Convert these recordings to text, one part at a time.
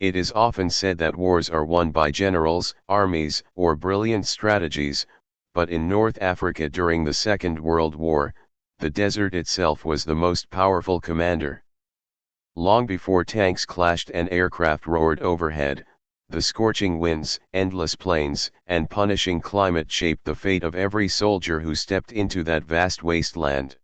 It is often said that wars are won by generals, armies, or brilliant strategies, but in North Africa during the Second World War, the desert itself was the most powerful commander. Long before tanks clashed and aircraft roared overhead, the scorching winds, endless plains, and punishing climate shaped the fate of every soldier who stepped into that vast wasteland.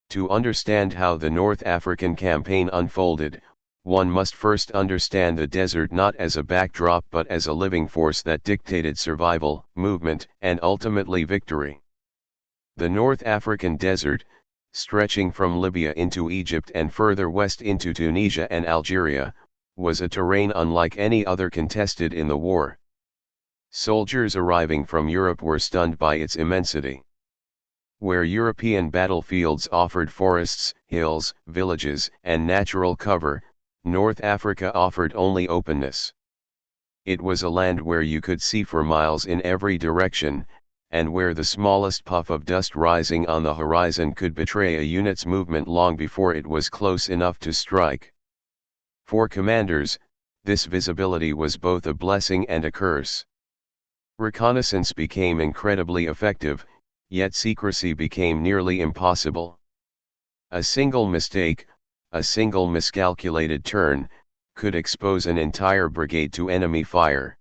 To understand how the North African campaign unfolded, one must first understand the desert not as a backdrop but as a living force that dictated survival, movement, and ultimately victory. The North African desert, stretching from Libya into Egypt and further west into Tunisia and Algeria, was a terrain unlike any other contested in the war. Soldiers arriving from Europe were stunned by its immensity. Where European battlefields offered forests, hills, villages, and natural cover, North Africa offered only openness. It was a land where you could see for miles in every direction, and where the smallest puff of dust rising on the horizon could betray a unit's movement long before it was close enough to strike. For commanders, this visibility was both a blessing and a curse. Reconnaissance became incredibly effective, yet secrecy became nearly impossible. A single mistake, a single miscalculated turn, could expose an entire brigade to enemy fire.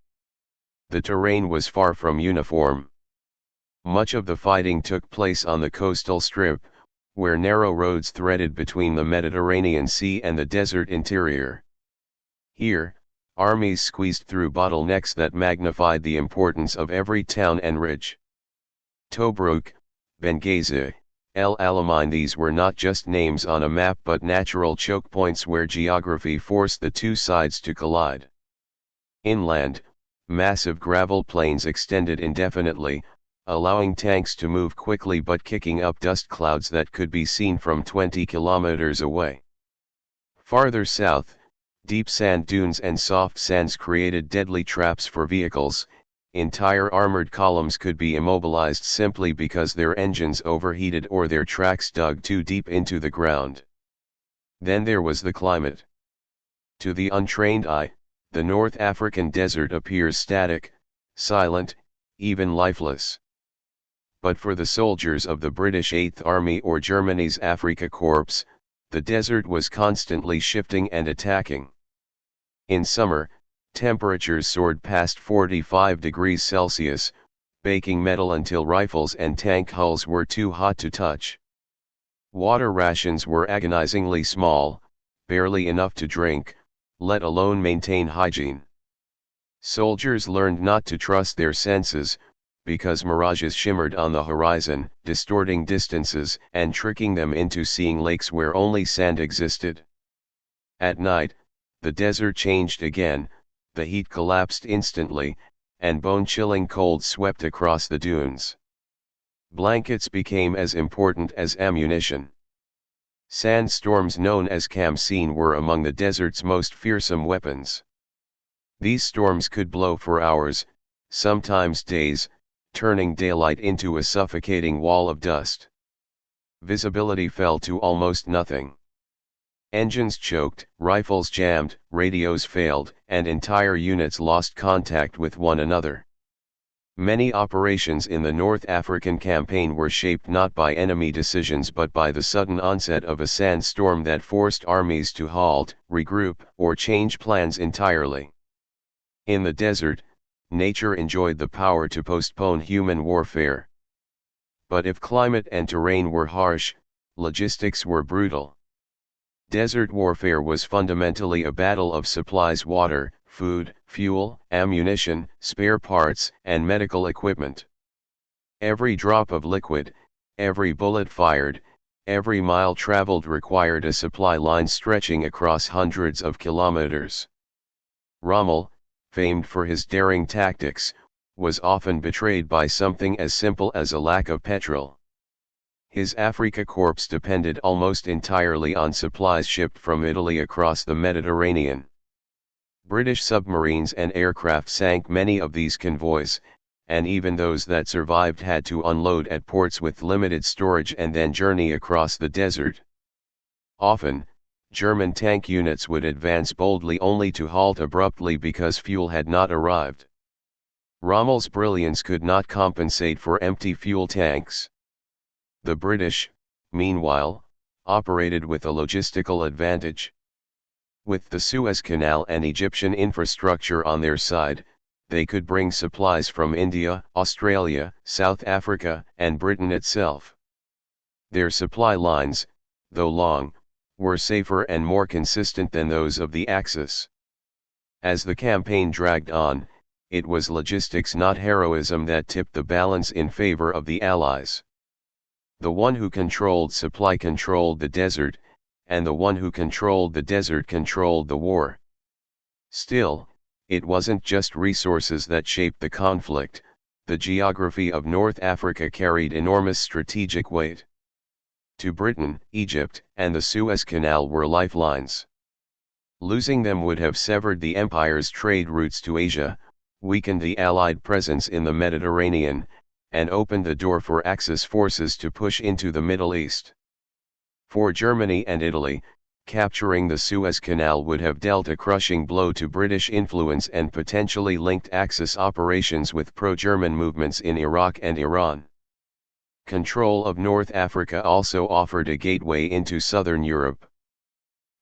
The terrain was far from uniform. Much of the fighting took place on the coastal strip, where narrow roads threaded between the Mediterranean Sea and the desert interior. Here, armies squeezed through bottlenecks that magnified the importance of every town and ridge. Tobruk, Benghazi, El Alamein, these were not just names on a map but natural choke points where geography forced the two sides to collide. Inland, massive gravel plains extended indefinitely, allowing tanks to move quickly but kicking up dust clouds that could be seen from 20 kilometers away. Farther south, deep sand dunes and soft sands created deadly traps for vehicles. Entire armored columns could be immobilized simply because their engines overheated or their tracks dug too deep into the ground. Then there was the climate. To the untrained eye, the North African desert appears static, silent, even lifeless. But for the soldiers of the British 8th Army or Germany's Afrika Korps, the desert was constantly shifting and attacking. In summer, temperatures soared past 45 degrees Celsius, baking metal until rifles and tank hulls were too hot to touch. Water rations were agonizingly small, barely enough to drink, let alone maintain hygiene. Soldiers learned not to trust their senses, because mirages shimmered on the horizon, distorting distances and tricking them into seeing lakes where only sand existed. At night, the desert changed again, the heat collapsed instantly, and bone-chilling cold swept across the dunes. Blankets became as important as ammunition. Sandstorms known as khamsin were among the desert's most fearsome weapons. These storms could blow for hours, sometimes days, turning daylight into a suffocating wall of dust. Visibility fell to almost nothing. Engines choked, rifles jammed, radios failed, and entire units lost contact with one another. Many operations in the North African campaign were shaped not by enemy decisions but by the sudden onset of a sandstorm that forced armies to halt, regroup, or change plans entirely. In the desert, nature enjoyed the power to postpone human warfare. But if climate and terrain were harsh, logistics were brutal. Desert warfare was fundamentally a battle of supplies: water, food, fuel, ammunition, spare parts, and medical equipment. Every drop of liquid, every bullet fired, every mile traveled required a supply line stretching across hundreds of kilometers. Rommel, famed for his daring tactics, was often betrayed by something as simple as a lack of petrol. His Afrika Korps depended almost entirely on supplies shipped from Italy across the Mediterranean. British submarines and aircraft sank many of these convoys, and even those that survived had to unload at ports with limited storage and then journey across the desert. Often, German tank units would advance boldly only to halt abruptly because fuel had not arrived. Rommel's brilliance could not compensate for empty fuel tanks. The British, meanwhile, operated with a logistical advantage. With the Suez Canal and Egyptian infrastructure on their side, they could bring supplies from India, Australia, South Africa, and Britain itself. Their supply lines, though long, were safer and more consistent than those of the Axis. As the campaign dragged on, it was logistics not heroism that tipped the balance in favor of the Allies. The one who controlled supply controlled the desert, and the one who controlled the desert controlled the war. Still, it wasn't just resources that shaped the conflict, the geography of North Africa carried enormous strategic weight. To Britain, Egypt, and the Suez Canal were lifelines. Losing them would have severed the empire's trade routes to Asia, weakened the Allied presence in the Mediterranean, and opened the door for Axis forces to push into the Middle East. For Germany and Italy, capturing the Suez Canal would have dealt a crushing blow to British influence and potentially linked Axis operations with pro-German movements in Iraq and Iran. Control of North Africa also offered a gateway into southern Europe.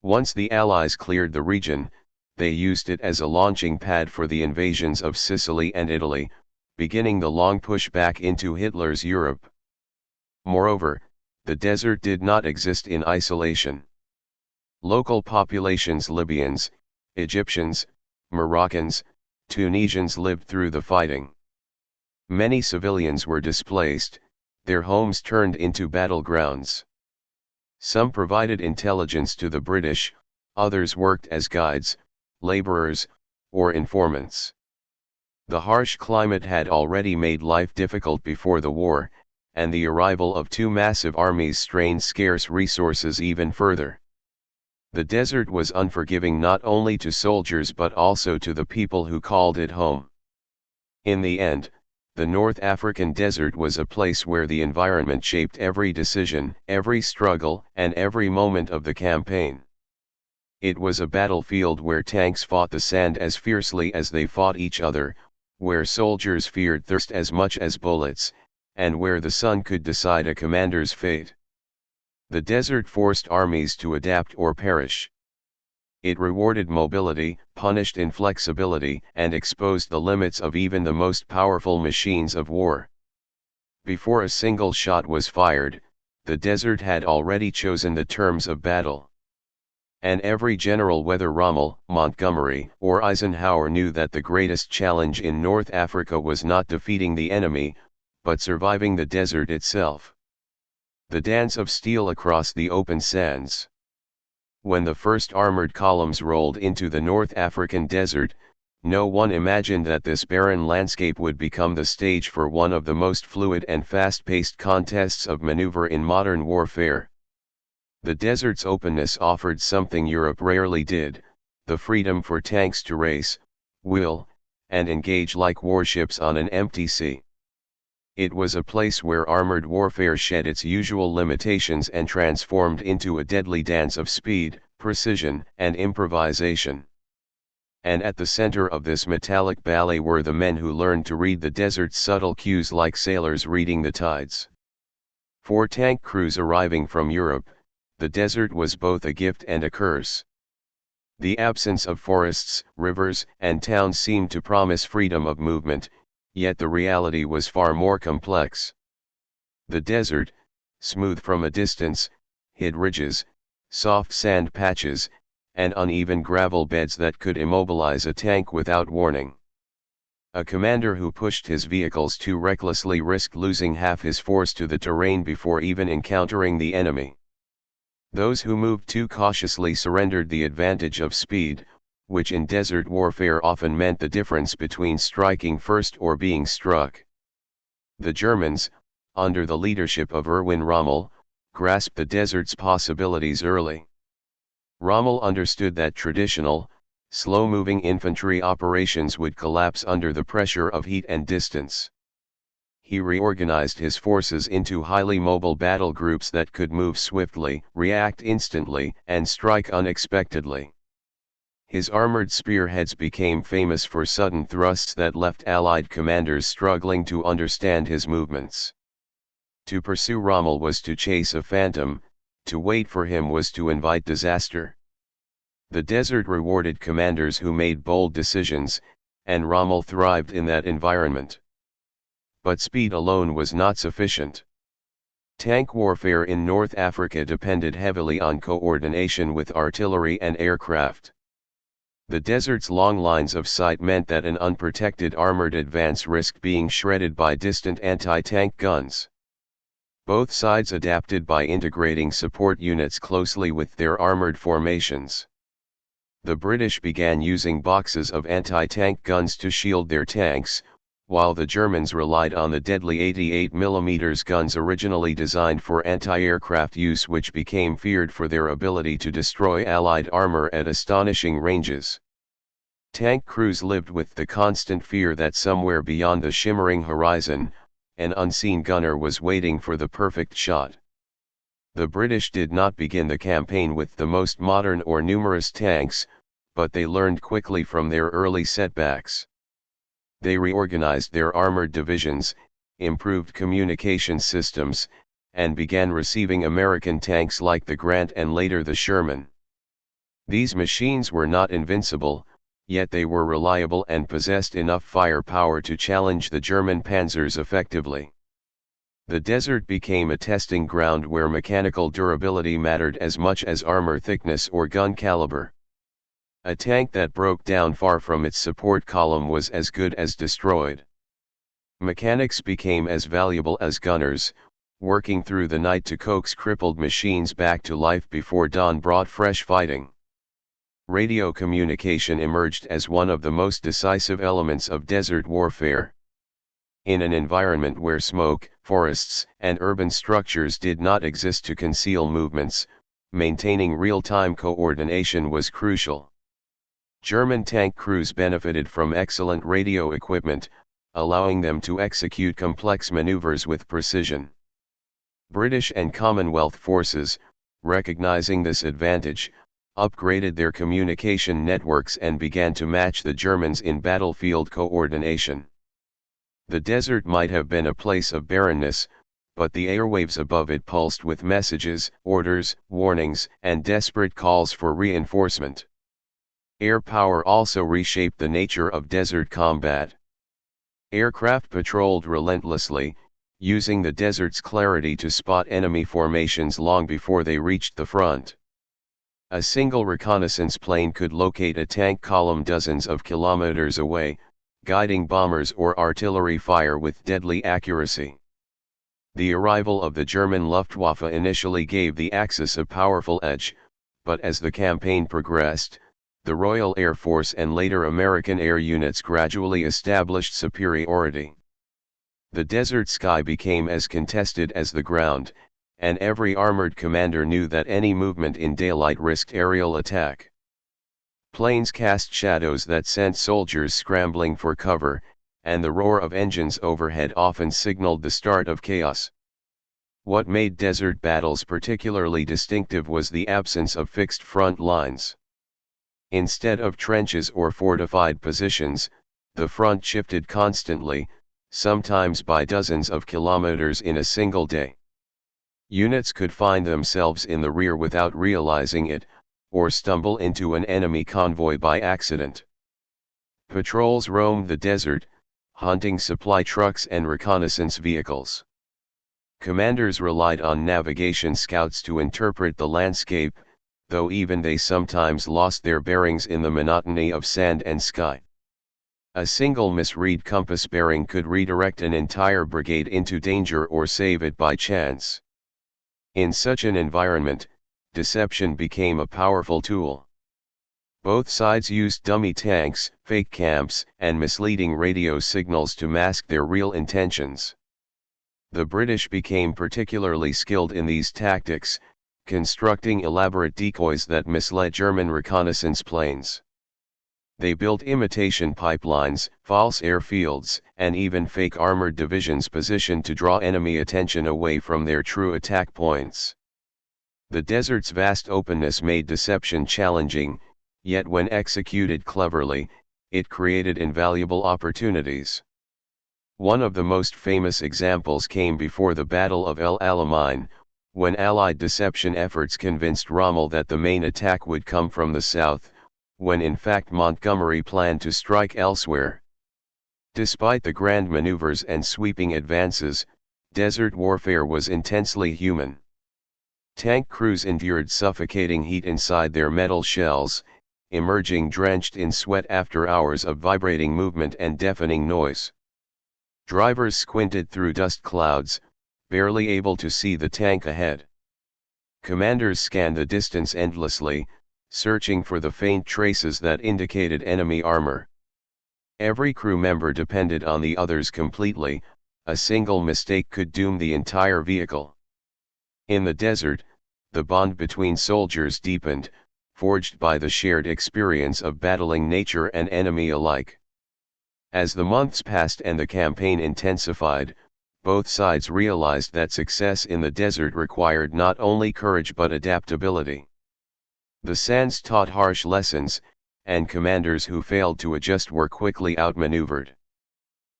Once the Allies cleared the region, they used it as a launching pad for the invasions of Sicily and Italy, beginning the long push back into Hitler's Europe. Moreover, the desert did not exist in isolation. Local populations, Libyans, Egyptians, Moroccans, Tunisians, lived through the fighting. Many civilians were displaced, their homes turned into battlegrounds. Some provided intelligence to the British, others worked as guides, laborers, or informants. The harsh climate had already made life difficult before the war, and the arrival of two massive armies strained scarce resources even further. The desert was unforgiving not only to soldiers but also to the people who called it home. In the end, the North African desert was a place where the environment shaped every decision, every struggle, and every moment of the campaign. It was a battlefield where tanks fought the sand as fiercely as they fought each other, where soldiers feared thirst as much as bullets, and where the sun could decide a commander's fate. The desert forced armies to adapt or perish. It rewarded mobility, punished inflexibility, and exposed the limits of even the most powerful machines of war. Before a single shot was fired, the desert had already chosen the terms of battle. And every general, whether Rommel, Montgomery, or Eisenhower, knew that the greatest challenge in North Africa was not defeating the enemy, but surviving the desert itself. The dance of steel across the open sands. When the first armored columns rolled into the North African desert, no one imagined that this barren landscape would become the stage for one of the most fluid and fast-paced contests of maneuver in modern warfare. The desert's openness offered something Europe rarely did, the freedom for tanks to race, wheel, and engage like warships on an empty sea. It was a place where armored warfare shed its usual limitations and transformed into a deadly dance of speed, precision, and improvisation. And at the center of this metallic ballet were the men who learned to read the desert's subtle cues like sailors reading the tides. For tank crews arriving from Europe, the desert was both a gift and a curse. The absence of forests, rivers, and towns seemed to promise freedom of movement, yet the reality was far more complex. The desert, smooth from a distance, hid ridges, soft sand patches, and uneven gravel beds that could immobilize a tank without warning. A commander who pushed his vehicles too recklessly risked losing half his force to the terrain before even encountering the enemy. Those who moved too cautiously surrendered the advantage of speed, which in desert warfare often meant the difference between striking first or being struck. The Germans, under the leadership of Erwin Rommel, grasped the desert's possibilities early. Rommel understood that traditional, slow-moving infantry operations would collapse under the pressure of heat and distance. he reorganized his forces into highly mobile battle groups that could move swiftly, react instantly, and strike unexpectedly. His armored spearheads became famous for sudden thrusts that left Allied commanders struggling to understand his movements. To pursue Rommel was to chase a phantom, to wait for him was to invite disaster. The desert rewarded commanders who made bold decisions, and Rommel thrived in that environment. But speed alone was not sufficient. Tank warfare in North Africa depended heavily on coordination with artillery and aircraft. The desert's long lines of sight meant that an unprotected armored advance risked being shredded by distant anti-tank guns. Both sides adapted by integrating support units closely with their armored formations. The British began using boxes of anti-tank guns to shield their tanks, while the Germans relied on the deadly 88mm guns originally designed for anti-aircraft use, which became feared for their ability to destroy Allied armor at astonishing ranges. Tank crews lived with the constant fear that somewhere beyond the shimmering horizon, an unseen gunner was waiting for the perfect shot. The British did not begin the campaign with the most modern or numerous tanks, but they learned quickly from their early setbacks. They reorganized their armored divisions, improved communication systems, and began receiving American tanks like the Grant and later the Sherman. These machines were not invincible, yet they were reliable and possessed enough firepower to challenge the German panzers effectively. The desert became a testing ground where mechanical durability mattered as much as armor thickness or gun caliber. A tank that broke down far from its support column was as good as destroyed. Mechanics became as valuable as gunners, working through the night to coax crippled machines back to life before dawn brought fresh fighting. Radio communication emerged as one of the most decisive elements of desert warfare. In an environment where smoke, forests, and urban structures did not exist to conceal movements, maintaining real-time coordination was crucial. German tank crews benefited from excellent radio equipment, allowing them to execute complex maneuvers with precision. British and Commonwealth forces, recognizing this advantage, upgraded their communication networks and began to match the Germans in battlefield coordination. The desert might have been a place of barrenness, but the airwaves above it pulsed with messages, orders, warnings, and desperate calls for reinforcement. Air power also reshaped the nature of desert combat. Aircraft patrolled relentlessly, using the desert's clarity to spot enemy formations long before they reached the front. A single reconnaissance plane could locate a tank column dozens of kilometers away, guiding bombers or artillery fire with deadly accuracy. The arrival of the German Luftwaffe initially gave the Axis a powerful edge, but as the campaign progressed, the Royal Air Force and later American air units gradually established superiority. The desert sky became as contested as the ground, and every armored commander knew that any movement in daylight risked aerial attack. Planes cast shadows that sent soldiers scrambling for cover, and the roar of engines overhead often signaled the start of chaos. What made desert battles particularly distinctive was the absence of fixed front lines. Instead of trenches or fortified positions, the front shifted constantly, sometimes by dozens of kilometers in a single day. Units could find themselves in the rear without realizing it, or stumble into an enemy convoy by accident. Patrols roamed the desert, hunting supply trucks and reconnaissance vehicles. Commanders relied on navigation scouts to interpret the landscape, though even they sometimes lost their bearings in the monotony of sand and sky. A single misread compass bearing could redirect an entire brigade into danger or save it by chance. In such an environment, deception became a powerful tool. Both sides used dummy tanks, fake camps, and misleading radio signals to mask their real intentions. The British became particularly skilled in these tactics, constructing elaborate decoys that misled German reconnaissance planes. They built imitation pipelines, false airfields, and even fake armored divisions positioned to draw enemy attention away from their true attack points. The desert's vast openness made deception challenging, yet when executed cleverly, it created invaluable opportunities. One of the most famous examples came before the Battle of El Alamein, when Allied deception efforts convinced Rommel that the main attack would come from the south, when in fact Montgomery planned to strike elsewhere. Despite the grand maneuvers and sweeping advances, desert warfare was intensely human. Tank crews endured suffocating heat inside their metal shells, emerging drenched in sweat after hours of vibrating movement and deafening noise. Drivers squinted through dust clouds, barely able to see the tank ahead. Commanders scanned the distance endlessly, searching for the faint traces that indicated enemy armor. Every crew member depended on the others completely, a single mistake could doom the entire vehicle. In the desert, the bond between soldiers deepened, forged by the shared experience of battling nature and enemy alike. As the months passed and the campaign intensified, both sides realized that success in the desert required not only courage but adaptability. The sands taught harsh lessons, and commanders who failed to adjust were quickly outmaneuvered.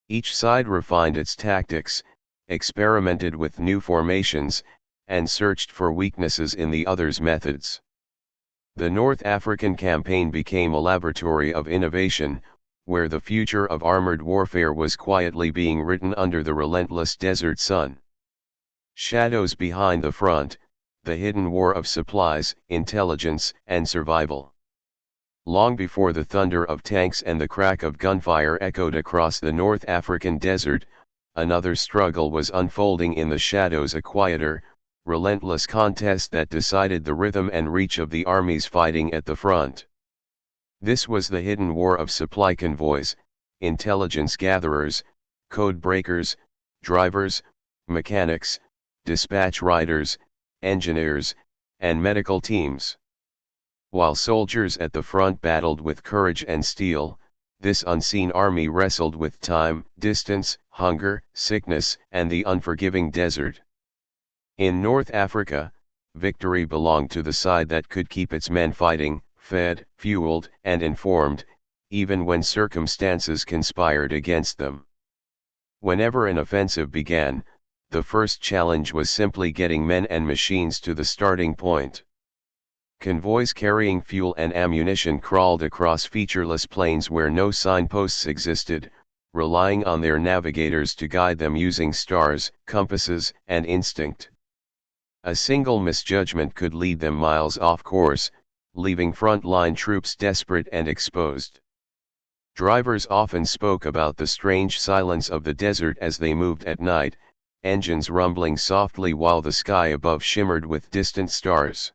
Each side refined its tactics, experimented with new formations, and searched for weaknesses in the other's methods. The North African campaign became a laboratory of innovation, where the future of armored warfare was quietly being written under the relentless desert sun. Shadows behind the front, the hidden war of supplies, intelligence, and survival. Long before the thunder of tanks and the crack of gunfire echoed across the North African desert, another struggle was unfolding in the shadows, a quieter, relentless contest that decided the rhythm and reach of the armies fighting at the front. This was the hidden war of supply convoys, intelligence gatherers, code breakers, drivers, mechanics, dispatch riders, engineers, and medical teams. While soldiers at the front battled with courage and steel, this unseen army wrestled with time, distance, hunger, sickness, and the unforgiving desert. In North Africa, victory belonged to the side that could keep its men fighting, fed, fueled, and informed, even when circumstances conspired against them. Whenever an offensive began, the first challenge was simply getting men and machines to the starting point. Convoys carrying fuel and ammunition crawled across featureless plains where no signposts existed, relying on their navigators to guide them using stars, compasses, and instinct. A single misjudgment could lead them miles off course, leaving front-line troops desperate and exposed. Drivers often spoke about the strange silence of the desert as they moved at night, engines rumbling softly while the sky above shimmered with distant stars.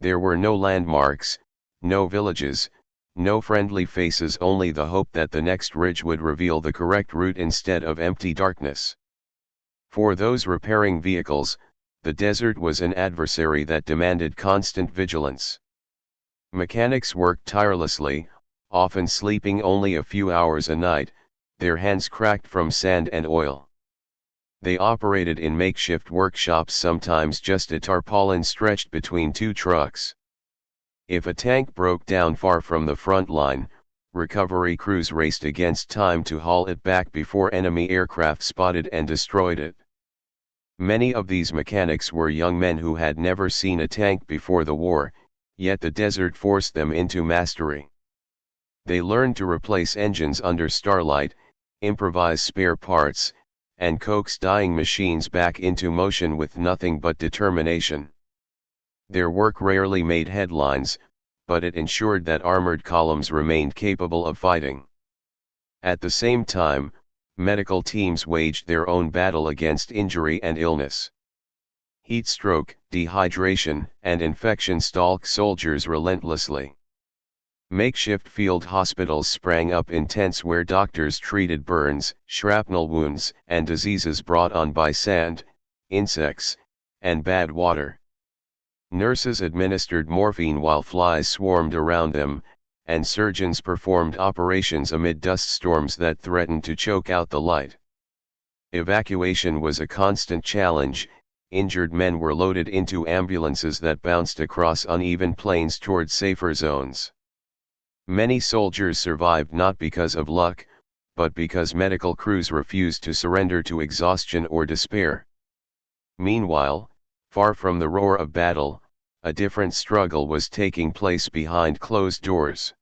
There were no landmarks, no villages, no friendly faces, only the hope that the next ridge would reveal the correct route instead of empty darkness. For those repairing vehicles, the desert was an adversary that demanded constant vigilance. Mechanics worked tirelessly, often sleeping only a few hours a night, their hands cracked from sand and oil. They operated in makeshift workshops, sometimes just a tarpaulin stretched between two trucks. If a tank broke down far from the front line, recovery crews raced against time to haul it back before enemy aircraft spotted and destroyed it. Many of these mechanics were young men who had never seen a tank before the war, yet the desert forced them into mastery. They learned to replace engines under starlight, improvise spare parts, and coax dying machines back into motion with nothing but determination. Their work rarely made headlines, but it ensured that armored columns remained capable of fighting. At the same time, medical teams waged their own battle against injury and illness. Heat stroke, dehydration, and infection stalked soldiers relentlessly. Makeshift field hospitals sprang up in tents where doctors treated burns, shrapnel wounds, and diseases brought on by sand, insects, and bad water. Nurses administered morphine while flies swarmed around them, and surgeons performed operations amid dust storms that threatened to choke out the light. Evacuation was a constant challenge. Injured men were loaded into ambulances that bounced across uneven plains toward safer zones. Many soldiers survived not because of luck, but because medical crews refused to surrender to exhaustion or despair. Meanwhile, far from the roar of battle, a different struggle was taking place behind closed doors.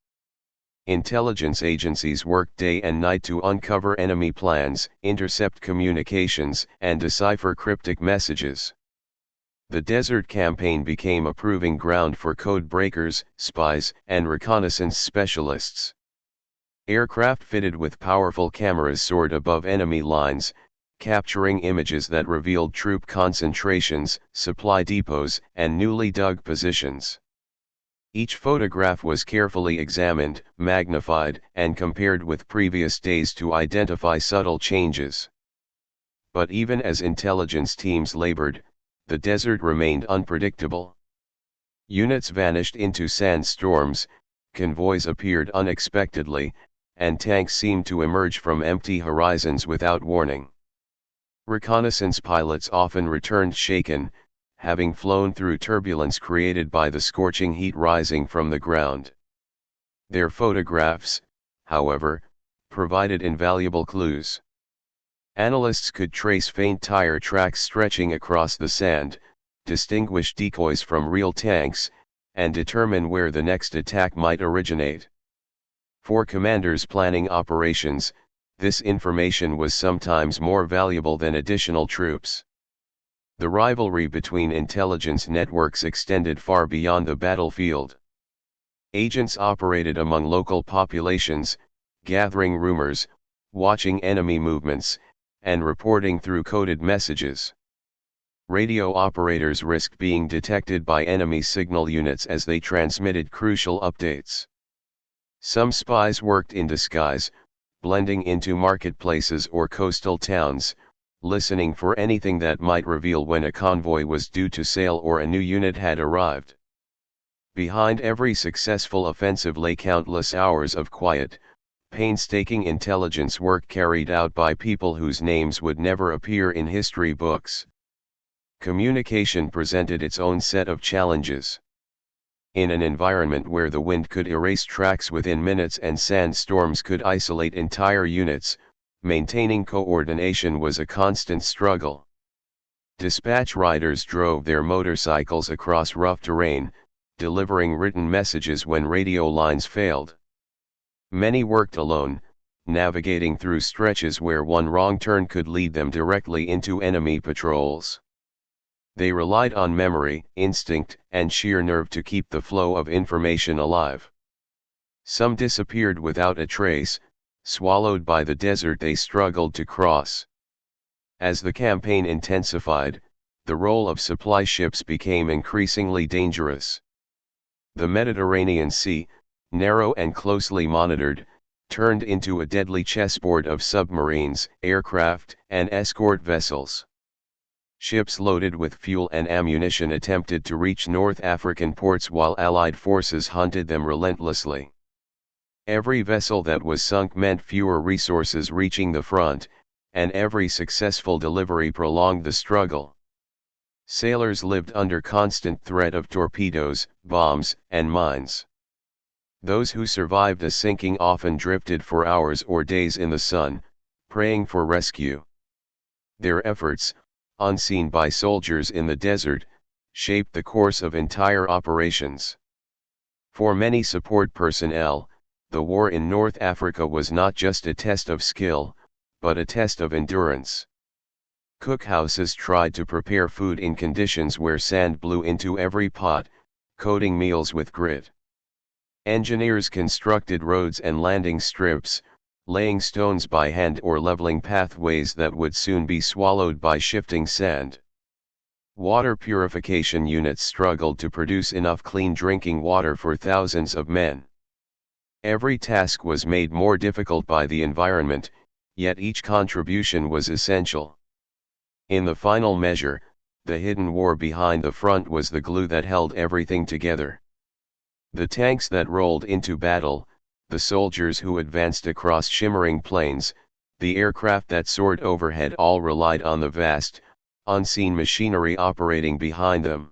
Intelligence agencies worked day and night to uncover enemy plans, intercept communications, and decipher cryptic messages. The Desert Campaign became a proving ground for code breakers, spies, and reconnaissance specialists. Aircraft fitted with powerful cameras soared above enemy lines, capturing images that revealed troop concentrations, supply depots, and newly dug positions. Each photograph was carefully examined, magnified, and compared with previous days to identify subtle changes. But even as intelligence teams labored, the desert remained unpredictable. Units vanished into sandstorms, convoys appeared unexpectedly, and tanks seemed to emerge from empty horizons without warning. Reconnaissance pilots often returned shaken, having flown through turbulence created by the scorching heat rising from the ground. Their photographs, however, provided invaluable clues. Analysts could trace faint tire tracks stretching across the sand, distinguish decoys from real tanks, and determine where the next attack might originate. For commanders planning operations, this information was sometimes more valuable than additional troops. The rivalry between intelligence networks extended far beyond the battlefield. Agents operated among local populations, gathering rumors, watching enemy movements, and reporting through coded messages. Radio operators risked being detected by enemy signal units as they transmitted crucial updates. Some spies worked in disguise, blending into marketplaces or coastal towns, listening for anything that might reveal when a convoy was due to sail or a new unit had arrived. Behind every successful offensive lay countless hours of quiet, painstaking intelligence work carried out by people whose names would never appear in history books. Communication presented its own set of challenges. In an environment where the wind could erase tracks within minutes and sandstorms could isolate entire units, maintaining coordination was a constant struggle. Dispatch riders drove their motorcycles across rough terrain, delivering written messages when radio lines failed. Many worked alone, navigating through stretches where one wrong turn could lead them directly into enemy patrols. They relied on memory, instinct, and sheer nerve to keep the flow of information alive. Some disappeared without a trace, swallowed by the desert they struggled to cross. As the campaign intensified, the role of supply ships became increasingly dangerous. The Mediterranean Sea, narrow and closely monitored, turned into a deadly chessboard of submarines, aircraft, and escort vessels. Ships loaded with fuel and ammunition attempted to reach North African ports while Allied forces hunted them relentlessly. Every vessel that was sunk meant fewer resources reaching the front, and every successful delivery prolonged the struggle. Sailors lived under constant threat of torpedoes, bombs, and mines. Those who survived a sinking often drifted for hours or days in the sun, praying for rescue. Their efforts, unseen by soldiers in the desert, shaped the course of entire operations. For many support personnel, the war in North Africa was not just a test of skill, but a test of endurance. Cookhouses tried to prepare food in conditions where sand blew into every pot, coating meals with grit. Engineers constructed roads and landing strips, laying stones by hand or leveling pathways that would soon be swallowed by shifting sand. Water purification units struggled to produce enough clean drinking water for thousands of men. Every task was made more difficult by the environment, yet each contribution was essential. In the final measure, the hidden war behind the front was the glue that held everything together. The tanks that rolled into battle, the soldiers who advanced across shimmering plains, the aircraft that soared overhead all relied on the vast, unseen machinery operating behind them.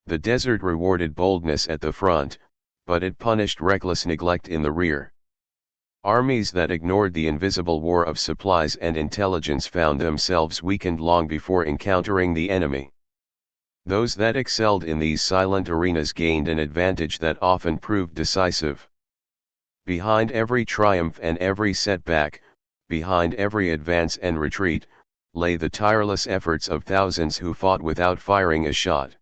The desert rewarded boldness at the front, but it punished reckless neglect in the rear. Armies that ignored the invisible war of supplies and intelligence found themselves weakened long before encountering the enemy. Those that excelled in these silent arenas gained an advantage that often proved decisive. Behind every triumph and every setback, behind every advance and retreat, lay the tireless efforts of thousands who fought without firing a shot.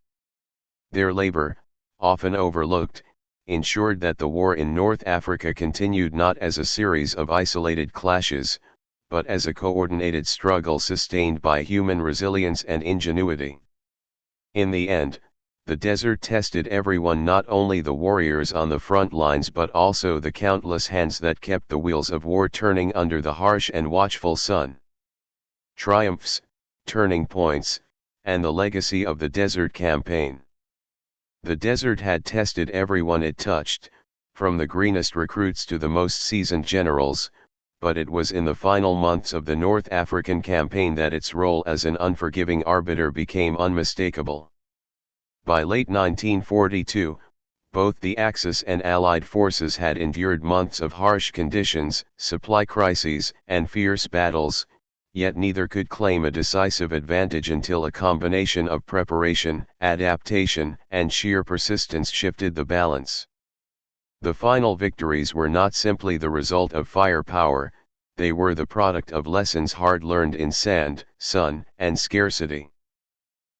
Their labor, often overlooked, ensured that the war in North Africa continued not as a series of isolated clashes, but as a coordinated struggle sustained by human resilience and ingenuity. In the end, the desert tested everyone, not only the warriors on the front lines but also the countless hands that kept the wheels of war turning under the harsh and watchful sun. Triumphs, turning points, and the legacy of the Desert Campaign. The desert had tested everyone it touched, from the greenest recruits to the most seasoned generals, but it was in the final months of the North African campaign that its role as an unforgiving arbiter became unmistakable. By late 1942, both the Axis and Allied forces had endured months of harsh conditions, supply crises, and fierce battles, yet neither could claim a decisive advantage until a combination of preparation, adaptation, and sheer persistence shifted the balance. The final victories were not simply the result of firepower, they were the product of lessons hard learned in sand, sun, and scarcity.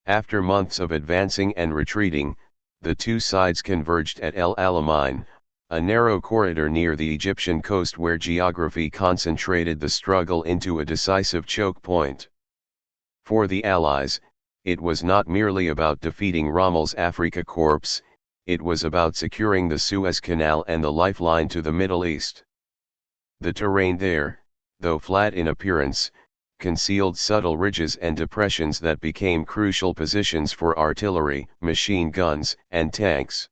After months of advancing and retreating, the two sides converged at El Alamein, a narrow corridor near the Egyptian coast where geography concentrated the struggle into a decisive choke point. For the Allies, it was not merely about defeating Rommel's Afrika Corps, it was about securing the Suez Canal and the lifeline to the Middle East. The terrain there, though flat in appearance, concealed subtle ridges and depressions that became crucial positions for artillery, machine guns, and tanks.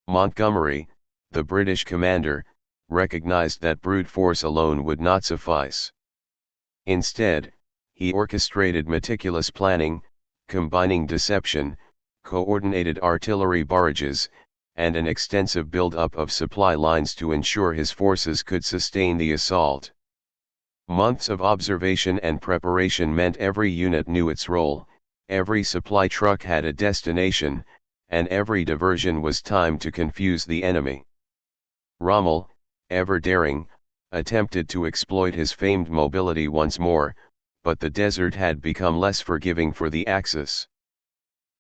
Montgomery, the British commander, recognized that brute force alone would not suffice. Instead, he orchestrated meticulous planning, combining deception, coordinated artillery barrages, and an extensive build-up of supply lines to ensure his forces could sustain the assault. Months of observation and preparation meant every unit knew its role, every supply truck had a destination, and every diversion was timed to confuse the enemy. Rommel, ever daring, attempted to exploit his famed mobility once more, but the desert had become less forgiving for the Axis.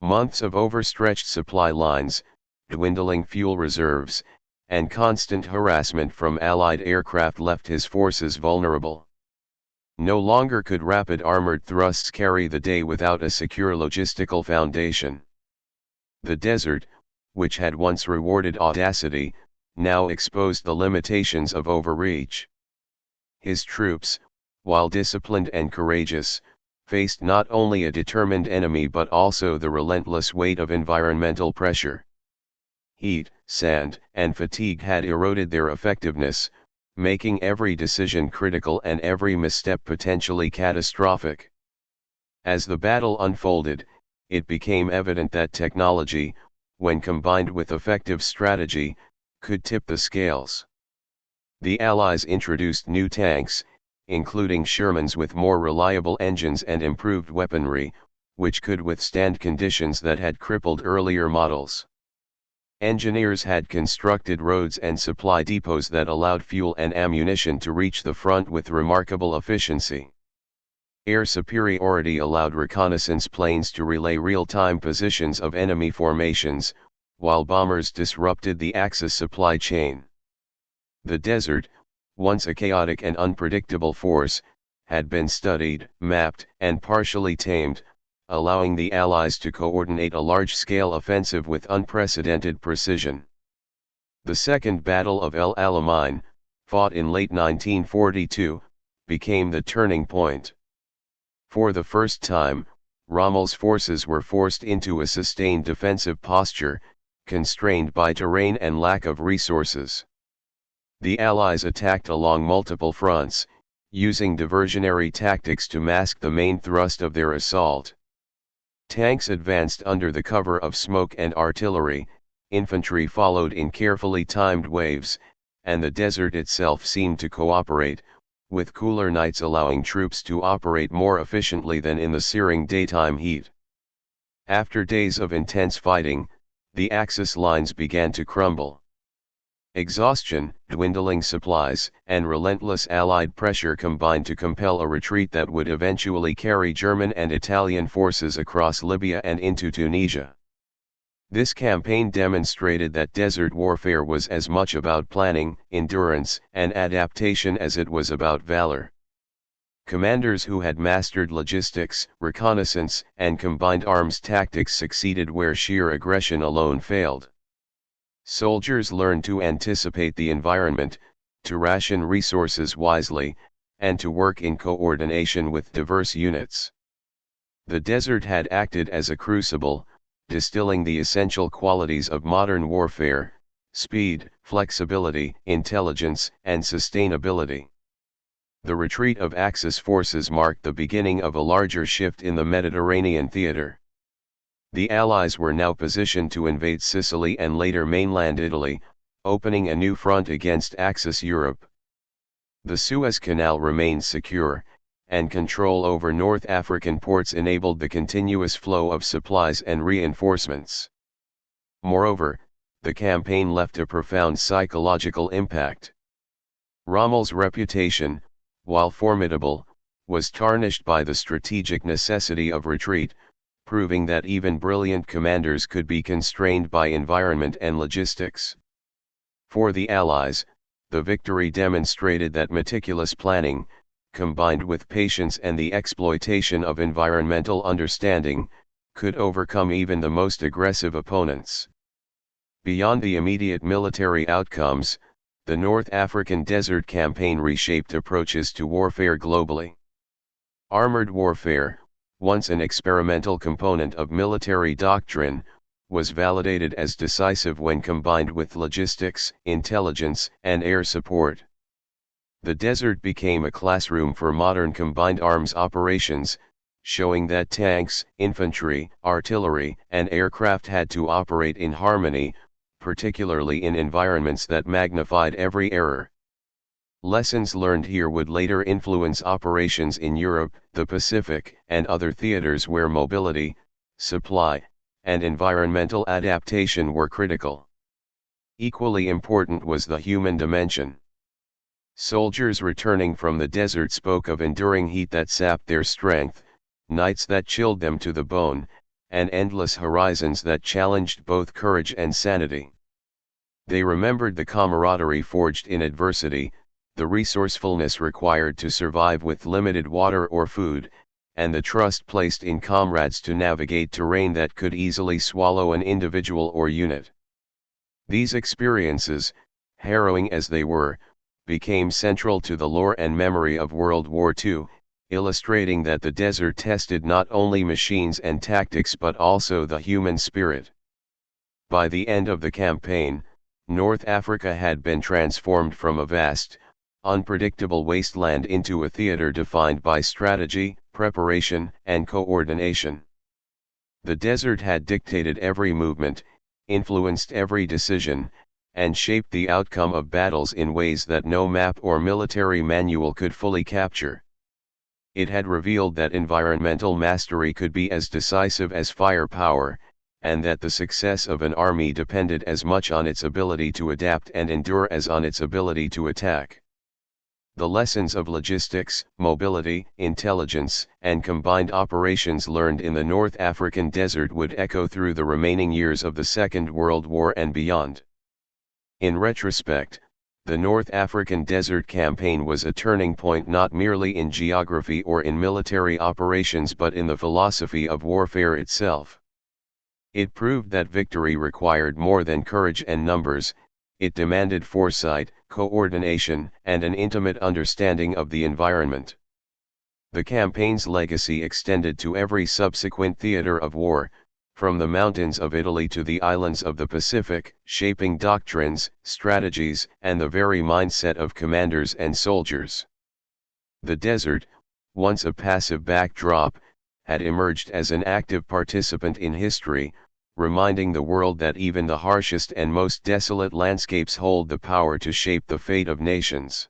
Months of overstretched supply lines, dwindling fuel reserves, and constant harassment from Allied aircraft left his forces vulnerable. No longer could rapid armored thrusts carry the day without a secure logistical foundation. The desert, which had once rewarded audacity, now exposed the limitations of overreach. His troops, while disciplined and courageous, faced not only a determined enemy but also the relentless weight of environmental pressure. Heat, sand, and fatigue had eroded their effectiveness, making every decision critical and every misstep potentially catastrophic. As the battle unfolded, it became evident that technology, when combined with effective strategy, could tip the scales. The Allies introduced new tanks, including Shermans with more reliable engines and improved weaponry, which could withstand conditions that had crippled earlier models. Engineers had constructed roads and supply depots that allowed fuel and ammunition to reach the front with remarkable efficiency. Air superiority allowed reconnaissance planes to relay real-time positions of enemy formations, while bombers disrupted the Axis supply chain. The desert, once a chaotic and unpredictable force, had been studied, mapped, and partially tamed, allowing the Allies to coordinate a large-scale offensive with unprecedented precision. The Second Battle of El Alamein, fought in late 1942, became the turning point. For the first time, Rommel's forces were forced into a sustained defensive posture, constrained by terrain and lack of resources. The Allies attacked along multiple fronts, using diversionary tactics to mask the main thrust of their assault. Tanks advanced under the cover of smoke and artillery, infantry followed in carefully timed waves, and the desert itself seemed to cooperate, with cooler nights allowing troops to operate more efficiently than in the searing daytime heat. After days of intense fighting, the Axis lines began to crumble. Exhaustion, dwindling supplies, and relentless Allied pressure combined to compel a retreat that would eventually carry German and Italian forces across Libya and into Tunisia. This campaign demonstrated that desert warfare was as much about planning, endurance, and adaptation as it was about valor. Commanders who had mastered logistics, reconnaissance, and combined arms tactics succeeded where sheer aggression alone failed. Soldiers learned to anticipate the environment, to ration resources wisely, and to work in coordination with diverse units. The desert had acted as a crucible, distilling the essential qualities of modern warfare: speed, flexibility, intelligence, and sustainability. The retreat of Axis forces marked the beginning of a larger shift in the Mediterranean theater. The Allies were now positioned to invade Sicily and later mainland Italy, opening a new front against Axis Europe. The Suez Canal remained secure, and control over North African ports enabled the continuous flow of supplies and reinforcements. Moreover, the campaign left a profound psychological impact. Rommel's reputation, while formidable, was tarnished by the strategic necessity of retreat, proving that even brilliant commanders could be constrained by environment and logistics. For the Allies, the victory demonstrated that meticulous planning, combined with patience and the exploitation of environmental understanding, could overcome even the most aggressive opponents. Beyond the immediate military outcomes, the North African Desert Campaign reshaped approaches to warfare globally. Armored warfare, once an experimental component of military doctrine, was validated as decisive when combined with logistics, intelligence, and air support. The desert became a classroom for modern combined arms operations, showing that tanks, infantry, artillery, and aircraft had to operate in harmony, particularly in environments that magnified every error. Lessons learned here would later influence operations in Europe, the Pacific, and other theaters where mobility, supply, and environmental adaptation were critical. Equally important was the human dimension. Soldiers returning from the desert spoke of enduring heat that sapped their strength, nights that chilled them to the bone, and endless horizons that challenged both courage and sanity. They remembered the camaraderie forged in adversity, the resourcefulness required to survive with limited water or food, and the trust placed in comrades to navigate terrain that could easily swallow an individual or unit. These experiences, harrowing as they were, became central to the lore and memory of World War II, illustrating that the desert tested not only machines and tactics but also the human spirit. By the end of the campaign, North Africa had been transformed from a vast, unpredictable wasteland into a theater defined by strategy, preparation, and coordination. The desert had dictated every movement, influenced every decision, and shaped the outcome of battles in ways that no map or military manual could fully capture. It had revealed that environmental mastery could be as decisive as firepower, and that the success of an army depended as much on its ability to adapt and endure as on its ability to attack. The lessons of logistics, mobility, intelligence, and combined operations learned in the North African desert would echo through the remaining years of the Second World War and beyond. In retrospect, the North African Desert Campaign was a turning point not merely in geography or in military operations but in the philosophy of warfare itself. It proved that victory required more than courage and numbers. It demanded foresight, coordination, and an intimate understanding of the environment. The campaign's legacy extended to every subsequent theater of war, from the mountains of Italy to the islands of the Pacific, shaping doctrines, strategies, and the very mindset of commanders and soldiers. The desert, once a passive backdrop, had emerged as an active participant in history, reminding the world that even the harshest and most desolate landscapes hold the power to shape the fate of nations.